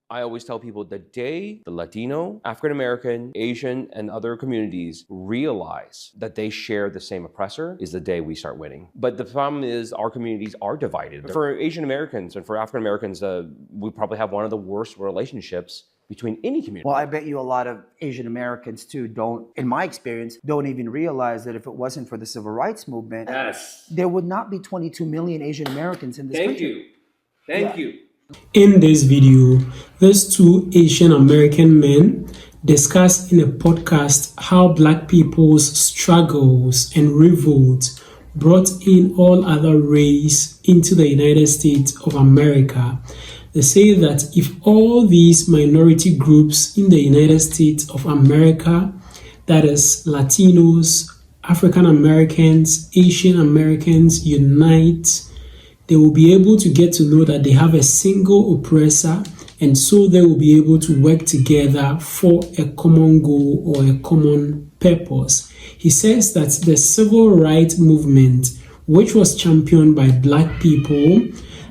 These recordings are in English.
I always tell people the day the Latino, African American, Asian, and other communities realize that they share the same oppressor is the day we start winning. But the problem is our communities are divided. For Asian Americans and for African Americans, we probably have one of the worst relationships between any community. Well, I bet you a lot of Asian Americans too don't, in my experience, don't even realize that if it wasn't for the civil rights movement, there would not be 22 million Asian Americans in this country. Thank you. In this video, these two Asian American men discuss in a podcast how Black people's struggles and revolts brought in all other race into the United States of America. They say that if all these minority groups in the United States of America, that is Latinos, African Americans, Asian Americans, unite, they will be able to get to know that they have a single oppressor, and so they will be able to work together for a common goal or a common purpose. He says that the civil rights movement, which was championed by Black people,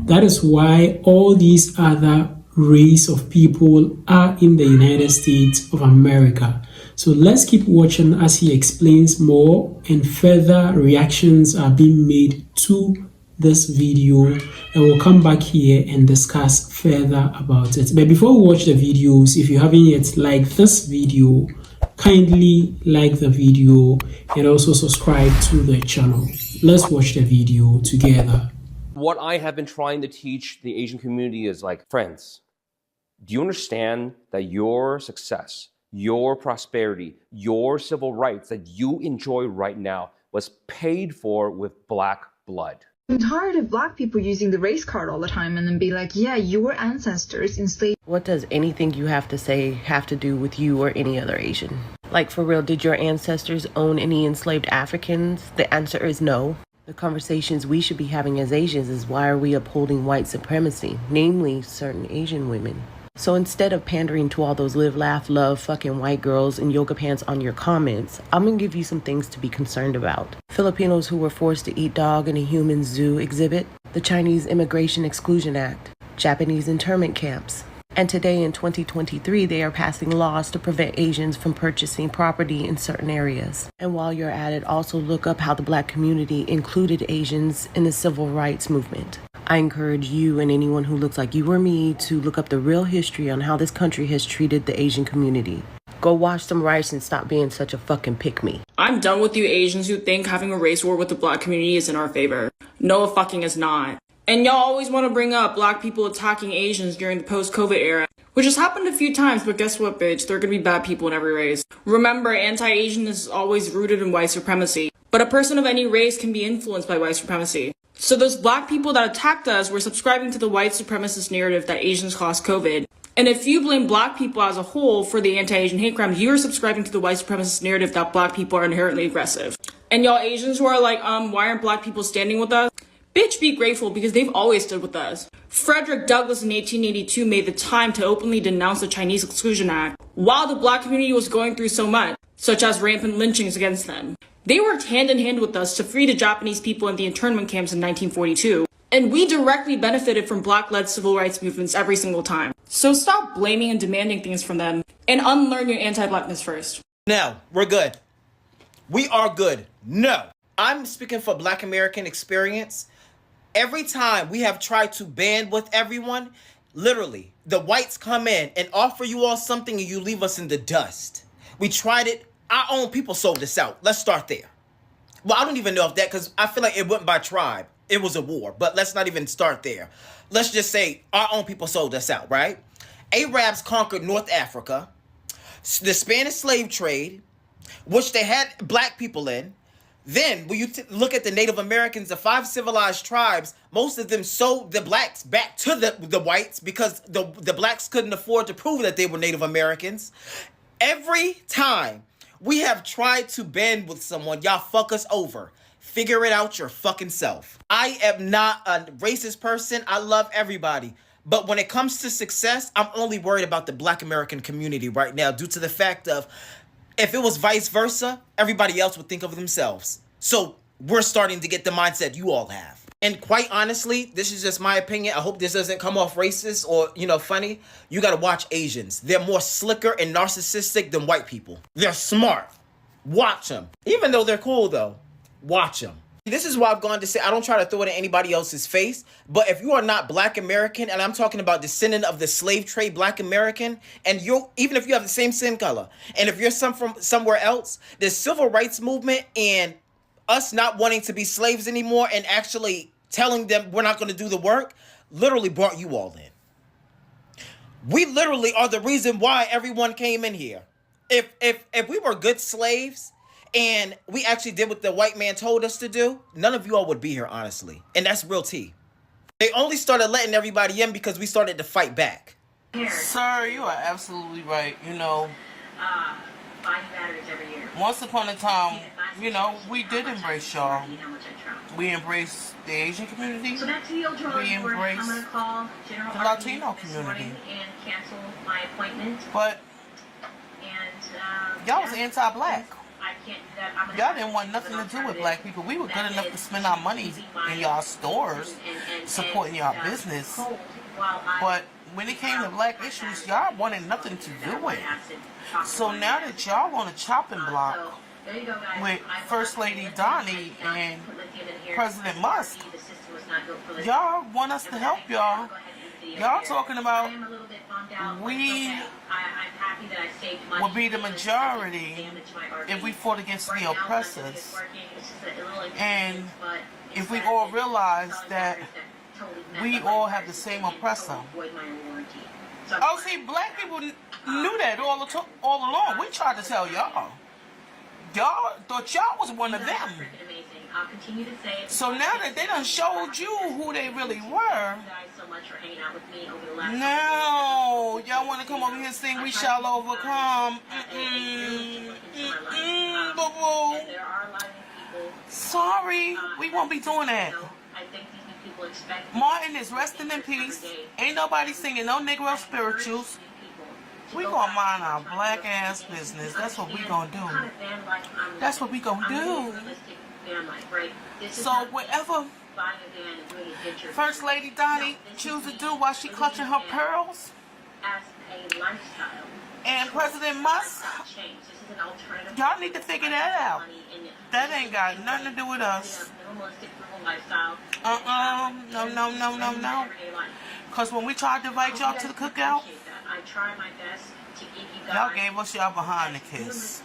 that is why all these other race of people are in the United States of America. So let's keep watching as he explains more, and further reactions are being made to this video, and we'll come back here and discuss further about it. But before we watch the videos, if you haven't yet liked this video, kindly like the video and also subscribe to the channel. Let's watch the video together. What I have been trying to teach the Asian community is like, friends, do you understand that your success, your prosperity, your civil rights that you enjoy right now was paid for with Black blood? I'm tired of Black people using the race card all the time and then be like, yeah, your ancestors enslaved. What does anything you have to say have to do with you or any other Asian? Like, for real, did your ancestors own any enslaved Africans? The answer is no. The conversations we should be having as Asians is why are we upholding white supremacy, namely certain Asian women. So instead of pandering to all those live, laugh, love fucking white girls in yoga pants on your comments, I'm gonna give you some things to be concerned about. Filipinos who were forced to eat dog in a human zoo exhibit, the Chinese Immigration Exclusion Act, Japanese internment camps. And today in 2023, they are passing laws to prevent Asians from purchasing property in certain areas. And while you're at it, also look up how the Black community included Asians in the civil rights movement. I encourage you and anyone who looks like you or me to look up the real history on how this country has treated the Asian community. Go wash some rice and stop being such a fucking pick-me. I'm done with you Asians who think having a race war with the Black community is in our favor. No, it fucking is not. And y'all always want to bring up Black people attacking Asians during the post-COVID era, which has happened a few times, but guess what, bitch? There are gonna be bad people in every race. Remember, anti-Asian is always rooted in white supremacy, but a person of any race can be influenced by white supremacy. So those Black people that attacked us were subscribing to the white supremacist narrative that Asians caused COVID. And if you blame Black people as a whole for the anti-Asian hate crimes, you're subscribing to the white supremacist narrative that Black people are inherently aggressive. And y'all Asians who are like, why aren't Black people standing with us? Bitch, be grateful, because they've always stood with us. Frederick Douglass in 1882 made the time to openly denounce the Chinese Exclusion Act, while the Black community was going through so much, such as rampant lynchings against them. They worked hand in hand with us to free the Japanese people in the internment camps in 1942. And we directly benefited from Black-led civil rights movements every single time. So stop blaming and demanding things from them, and unlearn your anti-Blackness first. No, we're good. We are good. No. I'm speaking for Black American experience. Every time we have tried to band with everyone, literally, the whites come in and offer you all something and you leave us in the dust. We tried it. Our own people sold us out. Let's start there. Well, I don't even know if that, because I feel like it went by tribe. It was a war, but let's not even start there. Let's just say our own people sold us out, right? Arabs conquered North Africa, the Spanish slave trade, which they had Black people in. Then, when you look at the Native Americans, the 5 civilized tribes, most of them sold the Blacks back to the whites because the Blacks couldn't afford to prove that they were Native Americans. Every time we have tried to band with someone, y'all fuck us over. Figure it out your fucking self. I am not a racist person. I love everybody. But when it comes to success, I'm only worried about the Black American community right now due to the fact of, if it was vice versa, everybody else would think of themselves. So we're starting to get the mindset you all have. And quite honestly, this is just my opinion. I hope this doesn't come off racist or, funny. You got to watch Asians. They're more slicker and narcissistic than white people. They're smart. Watch them. Even though they're cool, though, watch them. This is why I've gone to say, I don't try to throw it in anybody else's face, but if you are not Black American, and I'm talking about descendant of the slave trade Black American, and even if you have the same skin color, and if you're from somewhere else, the civil rights movement and us not wanting to be slaves anymore and actually telling them we're not going to do the work literally brought you all in. We literally are the reason why everyone came in here. If we were good slaves and we actually did what the white man told us to do, none of you all would be here, honestly. And that's real tea. They only started letting everybody in because we started to fight back. Sir, you are absolutely right. Once upon a time, we did embrace y'all. We embraced the Asian community. We embraced the Latino community. But y'all was anti-Black. Y'all didn't want nothing to do with Black people. We were good enough to spend our money in y'all stores, supporting y'all business. But when it came to Black issues, y'all wanted nothing to do with it. So now that y'all on a chopping block with First Lady Donnie and President Musk, y'all want us to help y'all. Y'all talking about we will be the majority if we fought against the oppressors. And if we all realize that we all have the same oppressor. Oh, see, Black people knew that all along. We tried to tell y'all. Y'all thought y'all was one of them. So now that they done showed you who they really were, now y'all want to come over here and sing "We Shall Overcome." Boo-boo. Sorry, we won't be doing that. Martin is resting in peace. Ain't nobody singing no Negro spirituals. We gonna mind our Black ass business. That's what we gonna do. That's what we gonna do. So whatever First Lady Donnie choose to do while she clutching her pearls, and President Musk, y'all need to figure that out. That ain't got nothing to do with us. No. Because when we tried to invite y'all to the cookout, y'all gave us y'all behind the kiss.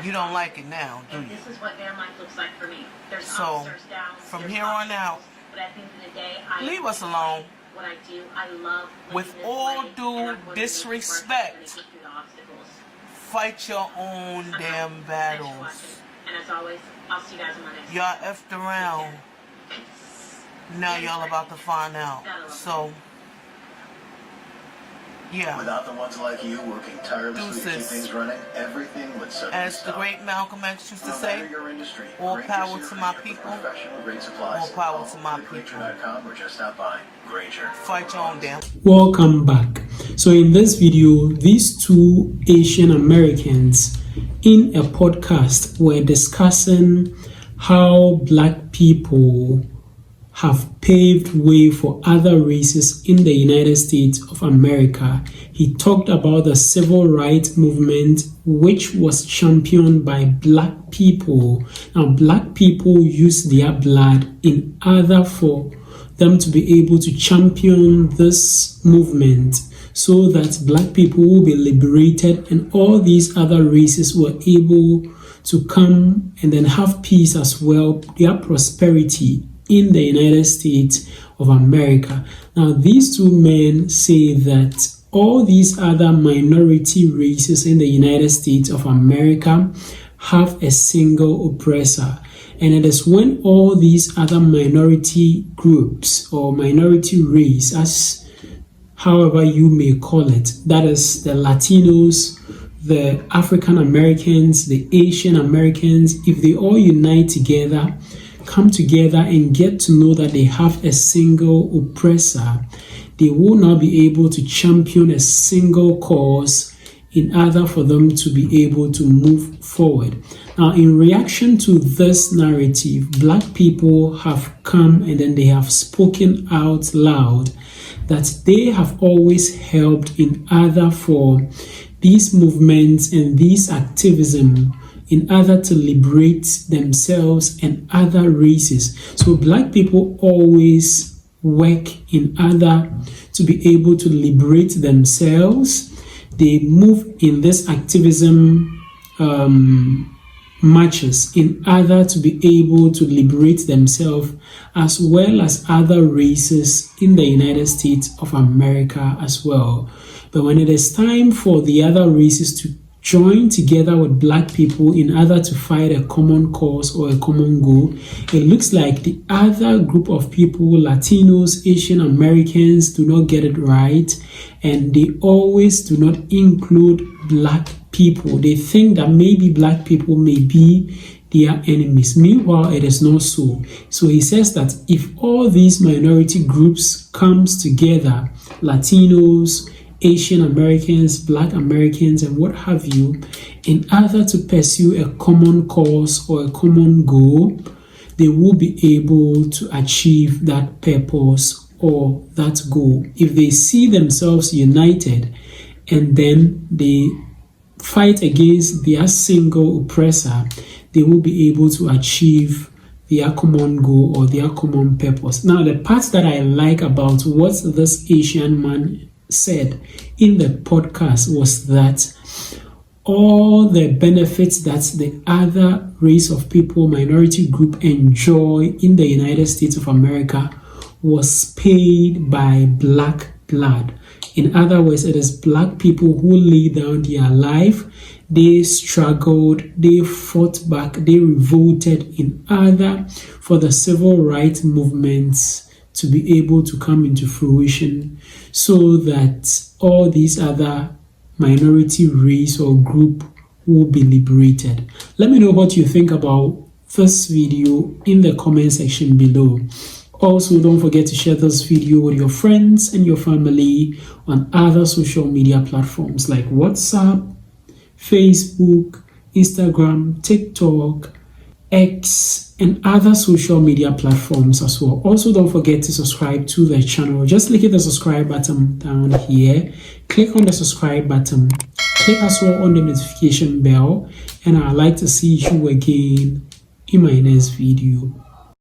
You don't like it now, do you? So, from here on out, leave us alone. With all due disrespect, fight your own damn battles. Y'all effed around. Now y'all about to find out. So, yeah. Without the ones like you working tirelessly to keep things running, everything would suddenly as the stop. great Malcolm X used to say, all power to my people, all power to my people. Fight your own damn. Welcome back. So in this video, these two Asian Americans in a podcast were discussing how Black people have paved way for other races in the United States of America. He talked about the civil rights movement, which was championed by Black people. Now, Black people use their blood in order for them to be able to champion this movement so that Black people will be liberated and all these other races were able to come and then have peace as well, their prosperity in the United States of America. Now, these two men say that all these other minority races in the United States of America have a single oppressor. And it is when all these other minority groups or minority race, as however you may call it, that is the Latinos, the African Americans, the Asian Americans, if they all unite together, come together and get to know that they have a single oppressor, they will not be able to champion a single cause in order for them to be able to move forward. Now, in reaction to this narrative, Black people have come and then they have spoken out loud that they have always helped in order for these movements and these activism in order to liberate themselves and other races. So Black people always work in order to be able to liberate themselves. They move in this activism marches in order to be able to liberate themselves, as well as other races in the United States of America as well. But when it is time for the other races to join together with Black people in order to fight a common cause or a common goal, it looks like the other group of people, Latinos, Asian Americans, do not get it right, and they always do not include Black people. They think that maybe Black people may be their enemies. Meanwhile, it is not so. So he says that if all these minority groups comes together, Latinos, Asian Americans, Black Americans, and what have you, in order to pursue a common cause or a common goal, they will be able to achieve that purpose or that goal. If they see themselves united and then they fight against their single oppressor, they will be able to achieve their common goal or their common purpose. Now, the part that I like about what this Asian man said in the podcast was that all the benefits that the other race of people, minority group, enjoy in the United States of America was paid by Black blood. In other words, it is Black people who laid down their life. They struggled, they fought back, they revolted in order for the civil rights movements to be able to come into fruition, so that all these other minority race or group will be liberated. Let me know what you think about this video in the comment section below. Also, don't forget to share this video with your friends and your family on other social media platforms like WhatsApp, Facebook, Instagram, TikTok, X, and other social media platforms as well. Also, don't forget to subscribe to the channel. Just click the subscribe button down here. Click on the subscribe button. Click as well on the notification bell. And I'd like to see you again in my next video.